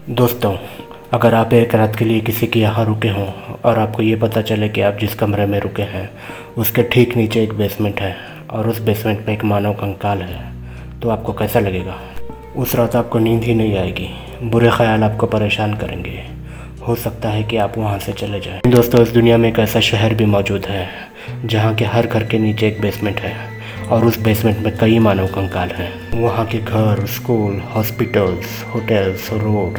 दोस्तों, अगर आप एक रात के लिए किसी के यहाँ रुके हों और आपको ये पता चले कि आप जिस कमरे में रुके हैं उसके ठीक नीचे एक बेसमेंट है और उस बेसमेंट में एक मानव कंकाल है, तो आपको कैसा लगेगा? उस रात आपको नींद ही नहीं आएगी, बुरे ख्याल आपको परेशान करेंगे। हो सकता है कि आप वहाँ से चले जाएं। दोस्तों, इस दुनिया में एक ऐसा शहर भी मौजूद है जहाँ के हर घर के नीचे एक बेसमेंट है और उस बेसमेंट में कई मानव कंकाल हैं। वहाँ के घर, स्कूल, हॉस्पिटल्स, होटल्स, रोड,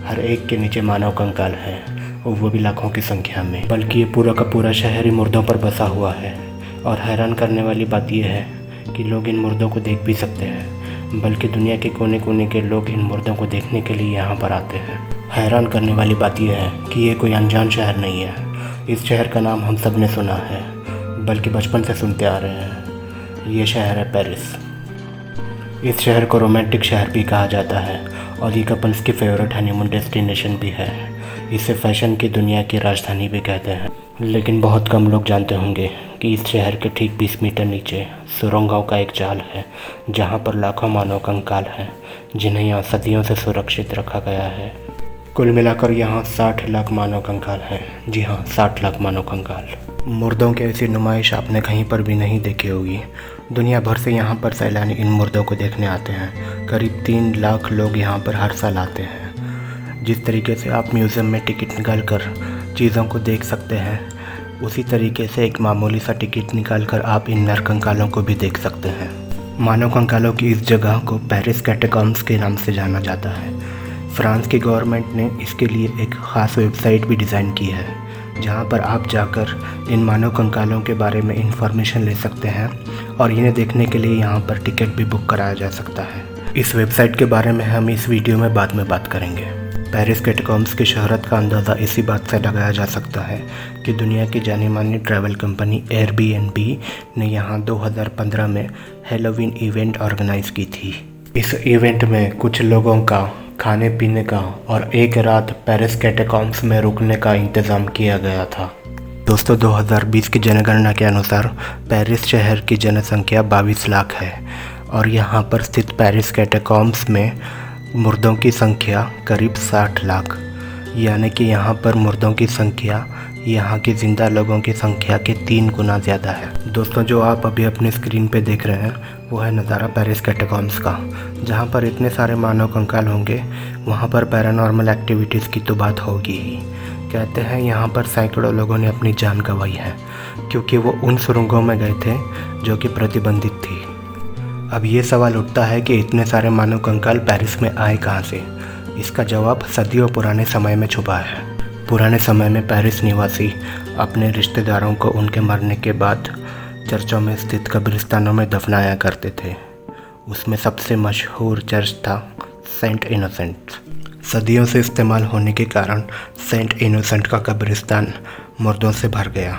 हर एक के नीचे मानव कंकाल हैं, और वो भी लाखों की संख्या में। बल्कि ये पूरा का पूरा शहर ही मुर्दों पर बसा हुआ है। और हैरान करने वाली बात यह है कि लोग इन मुर्दों को देख भी सकते हैं, बल्कि दुनिया के कोने कोने के लोग इन मुर्दों को देखने के लिए यहाँ पर आते हैं। हैरान करने वाली बात यह है कि ये कोई अनजान शहर नहीं है। इस शहर का नाम हम सब ने सुना है, बल्कि बचपन से सुनते आ रहे हैं। ये शहर है पेरिस। इस शहर को रोमांटिक शहर भी कहा जाता है और ये कपल्स की फेवरेट हनीमून डेस्टिनेशन भी है। इसे फैशन की दुनिया की राजधानी भी कहते हैं। लेकिन बहुत कम लोग जानते होंगे कि इस शहर के ठीक 20 मीटर नीचे सुरंगों का एक जाल है, जहाँ पर लाखों मानव कंकाल हैं, जिन्हें यहाँ सदियों से सुरक्षित रखा गया है। कुल मिलाकर यहाँ 60 लाख मानव कंकाल हैं। जी हाँ, 60 लाख मानव कंकाल। मुर्दों की ऐसी नुमाइश आपने कहीं पर भी नहीं देखी होगी। दुनिया भर से यहाँ पर सैलानी इन मुर्दों को देखने आते हैं। करीब 3 लाख लोग यहाँ पर हर साल आते हैं। जिस तरीके से आप म्यूज़ियम में टिकट निकाल कर चीज़ों को देख सकते हैं, उसी तरीके से एक मामूली सा टिकट निकाल कर आप इन नर कंकालों को भी देख सकते हैं। मानव कंकालों की इस जगह को पेरिस कैटाकॉम्ब्स के नाम से जाना जाता है। फ्रांस की गवर्नमेंट ने इसके लिए एक ख़ास वेबसाइट भी डिज़ाइन की है, जहां पर आप जाकर इन मानव कंकालों के बारे में इंफॉर्मेशन ले सकते हैं और इन्हें देखने के लिए यहां पर टिकट भी बुक कराया जा सकता है। इस वेबसाइट के बारे में हम इस वीडियो में बाद में बात करेंगे। पेरिस कैटाकॉम्ब्स की शहरत का अंदाज़ा इसी बात से लगाया जा सकता है कि दुनिया की जानी मानी ट्रैवल कंपनी एयरबीएनबी ने यहाँ 2015 में हैलोवीन इवेंट ऑर्गेनाइज़ की थी। इस इवेंट में कुछ लोगों का खाने पीने का और एक रात पेरिस कैटाकॉम्ब्स में रुकने का इंतज़ाम किया गया था। दोस्तों, 2020 की जनगणना के अनुसार पेरिस शहर की जनसंख्या 22 लाख है और यहाँ पर स्थित पेरिस कैटाकॉम्ब्स में मुर्दों की संख्या करीब 60 लाख, यानी कि यहाँ पर मुर्दों की संख्या यहाँ के ज़िंदा लोगों की संख्या के 3 गुना ज़्यादा है। दोस्तों, जो आप अभी अपनी स्क्रीन पे देख रहे हैं वो है नज़ारा पेरिस कैटाकॉम्ब्स का। जहाँ पर इतने सारे मानव कंकाल होंगे, वहाँ पर पैरानॉर्मल एक्टिविटीज़ की तो बात होगी ही। कहते हैं यहाँ पर सैकड़ों लोगों ने अपनी जान गंवाई है, क्योंकि वो उन सुरंगों में गए थे जो कि प्रतिबंधित थी। अब ये सवाल उठता है कि इतने सारे मानव कंकाल पेरिस में आए कहाँ से? इसका जवाब सदियों पुराने समय में छुपा है। पुराने समय में पेरिस निवासी अपने रिश्तेदारों को उनके मरने के बाद चर्चों में स्थित कब्रिस्तानों में दफनाया करते थे। उसमें सबसे मशहूर चर्च था सेंट इनोसेंट। सदियों से इस्तेमाल होने के कारण सेंट इनोसेंट का कब्रिस्तान मुर्दों से भर गया।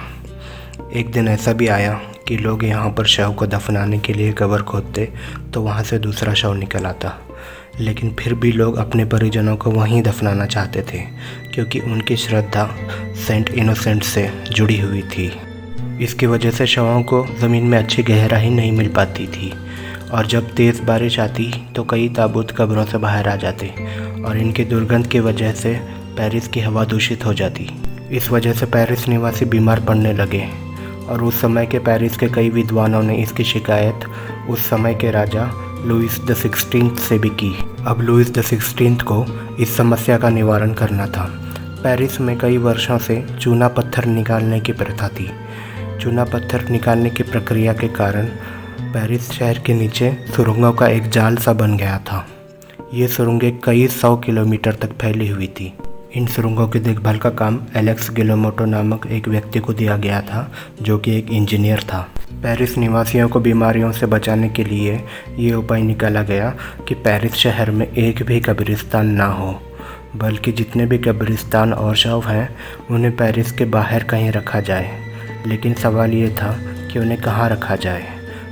एक दिन ऐसा भी आया कि लोग यहाँ पर शव को दफनाने के लिए कब्र खोदते तो वहाँ से दूसरा शव निकल आता, लेकिन फिर भी लोग अपने परिजनों को वहीं दफनाना चाहते थे, क्योंकि उनकी श्रद्धा सेंट इनोसेंट से जुड़ी हुई थी। इसकी वजह से शवों को ज़मीन में अच्छी गहराई नहीं मिल पाती थी और जब तेज़ बारिश आती तो कई ताबूत कब्रों से बाहर आ जाते और इनकी दुर्गंध की वजह से पेरिस की हवा दूषित हो जाती। इस वजह से पेरिस निवासी बीमार पड़ने लगे और उस समय के पेरिस के कई विद्वानों ने इसकी शिकायत उस समय के राजा लुईस द 16 से भी की। अब लुईस द 16 को इस समस्या का निवारण करना था। पेरिस में कई वर्षों से चूना पत्थर निकालने की प्रथा थी। चूना पत्थर निकालने की प्रक्रिया के कारण पेरिस शहर के नीचे सुरंगों का एक जाल सा बन गया था। ये सुरंगें कई 100 किलोमीटर तक फैली हुई थी। इन सुरंगों की देखभाल का काम एलेक्स गिलोमोटो नामक एक व्यक्ति को दिया गया था, जो कि एक इंजीनियर था। पेरिस निवासियों को बीमारियों से बचाने के लिए ये उपाय निकाला गया कि पेरिस शहर में एक भी कब्रिस्तान ना हो, बल्कि जितने भी कब्रिस्तान और शव हैं उन्हें पेरिस के बाहर कहीं रखा जाए। लेकिन सवाल ये था कि उन्हें कहाँ रखा जाए।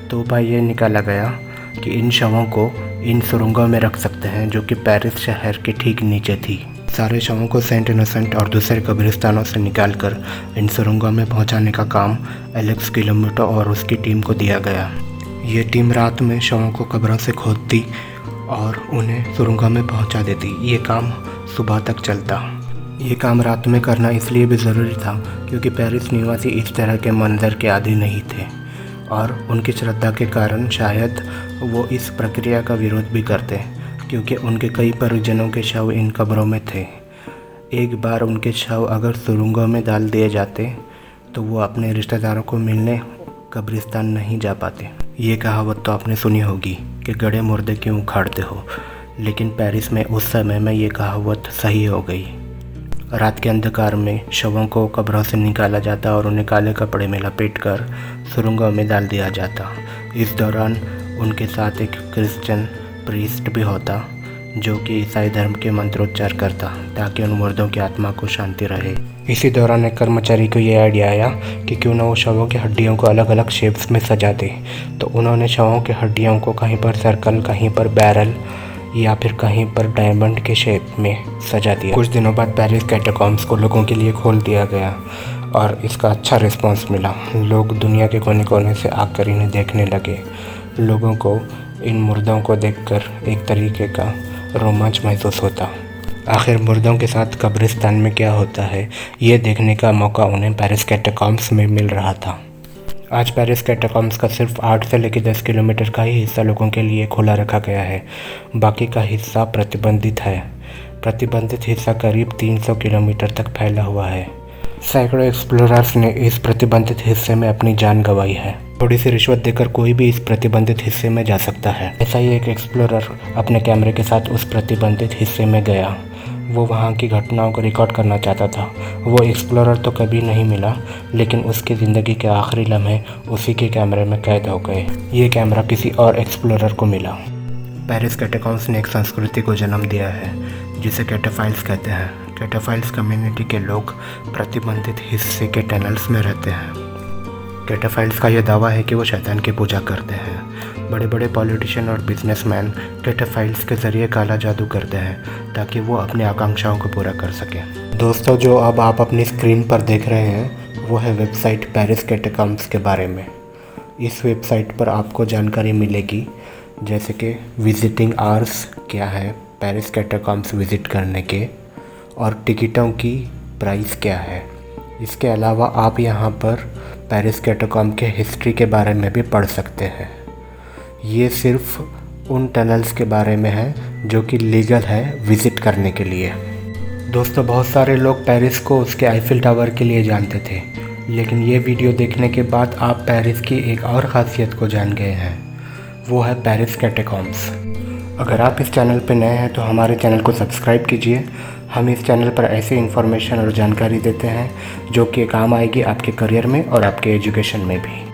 तो उपाय ये निकाला गया कि इन शवों को इन सुरंगों में रख सकते हैं, जो कि पेरिस शहर के ठीक नीचे थी। सारे शवों को सेंट इनोसेंट और दूसरे कब्रिस्तानों से निकालकर इन सुरंगों में पहुंचाने का काम एलेक्स गिलोमोटो और उसकी टीम को दिया गया। ये टीम रात में शवों को कब्रों से खोदती और उन्हें सुरंगों में पहुंचा देती। ये काम सुबह तक चलता। ये काम रात में करना इसलिए भी ज़रूरी था क्योंकि पेरिस निवासी इस तरह के मंजर के आदी नहीं थे और उनकी श्रद्धा के कारण शायद वो इस प्रक्रिया का विरोध भी करते क्योंकि उनके कई परिजनों के शव इन कब्रों में थे। एक बार उनके शव अगर सुरंगों में डाल दिए जाते तो वो अपने रिश्तेदारों को मिलने कब्रिस्तान नहीं जा पाते। ये कहावत तो आपने सुनी होगी कि गड़े मुर्दे क्यों उखाड़ते हो, लेकिन पेरिस में उस समय में ये कहावत सही हो गई। रात के अंधकार में शवों को कब्रों से निकाला जाता और उन्हें काले कपड़े में लपेटकर सुरंगों में डाल दिया जाता। इस दौरान उनके साथ एक क्रिश्चियन प्रीस्ट भी होता जो कि ईसाई धर्म के मंत्रोच्चार करता ताकि उन मुर्दों की आत्मा को शांति रहे। इसी दौरान एक कर्मचारी को ये आइडिया आया कि क्यों ना वो शवों की हड्डियों को अलग अलग शेप्स में सजा दे। तो उन्होंने शवों की हड्डियों को कहीं पर सर्कल, कहीं पर बैरल या फिर कहीं पर डायमंड के शेप में सजा दिया। कुछ दिनों बाद पेरिस कैटाकॉम्ब्स को लोगों के लिए खोल दिया गया और इसका अच्छा रिस्पांस मिला। लोग दुनिया के कोने कोने से आकर इन्हें देखने लगे। लोगों को इन मुर्दों को देखकर एक तरीके का रोमांच महसूस होता। आखिर मुर्दों के साथ कब्रिस्तान में क्या होता है, ये देखने का मौका उन्हें पेरिस कैटाकॉम्ब्स में मिल रहा था। आज पेरिस कैटाकॉम्ब्स का सिर्फ 8 से लेकर 10 किलोमीटर का ही हिस्सा लोगों के लिए खुला रखा गया है। बाकी का हिस्सा प्रतिबंधित है। प्रतिबंधित हिस्सा करीब 300 किलोमीटर तक फैला हुआ है। सैकड़ों एक्सप्लोरर्स ने इस प्रतिबंधित हिस्से में अपनी जान गंवाई है। थोड़ी सी रिश्वत देकर कोई भी इस प्रतिबंधित हिस्से में जा सकता है। ऐसा ही एक एक्सप्लोरर अपने कैमरे के साथ उस प्रतिबंधित हिस्से में गया। वो वहाँ की घटनाओं को रिकॉर्ड करना चाहता था। वो एक्सप्लोरर तो कभी नहीं मिला, लेकिन उसकी ज़िंदगी के आखिरी लम्हे उसी के कैमरे में कैद हो गए। ये कैमरा किसी और एक्सप्लोरर को मिला। पेरिस कैटाकॉम्ब्स ने एक संस्कृति को जन्म दिया है जिसे कैटाफाइल्स कहते हैं। कैटाफाइल्स कम्युनिटी के लोग प्रतिबंधित हिस्से के टनल्स में रहते हैं। कैटाफाइल्स का यह दावा है कि वो शैतान की पूजा करते हैं। बड़े बड़े पॉलिटिशियन और बिजनेसमैन कैटाफाइल्स के ज़रिए काला जादू करते हैं ताकि वो अपनी आकांक्षाओं को पूरा कर सकें। दोस्तों, जो अब आप अपनी स्क्रीन पर देख रहे हैं वो है वेबसाइट पेरिस कैटाकॉम्ब्स के बारे में। इस वेबसाइट पर आपको जानकारी मिलेगी जैसे कि विजिटिंग आवर्स क्या है पेरिस कैटाकॉम्ब्स विज़िट करने के, और टिकटों की प्राइस क्या है। इसके अलावा आप यहाँ पर पेरिस कैटाकॉम्ब के हिस्ट्री के बारे में भी पढ़ सकते हैं। ये सिर्फ उन टनल्स के बारे में है जो कि लीगल है विज़िट करने के लिए। दोस्तों, बहुत सारे लोग पेरिस को उसके आईफिल टावर के लिए जानते थे, लेकिन ये वीडियो देखने के बाद आप पेरिस की एक और ख़ासियत को जान गए हैं, वो है पेरिस कैटाकॉम्ब्स। अगर आप इस चैनल पर नए हैं तो हमारे चैनल को सब्सक्राइब कीजिए। हम इस चैनल पर ऐसी इन्फॉर्मेशन और जानकारी देते हैं जो कि काम आएगी आपके करियर में और आपके एजुकेशन में भी।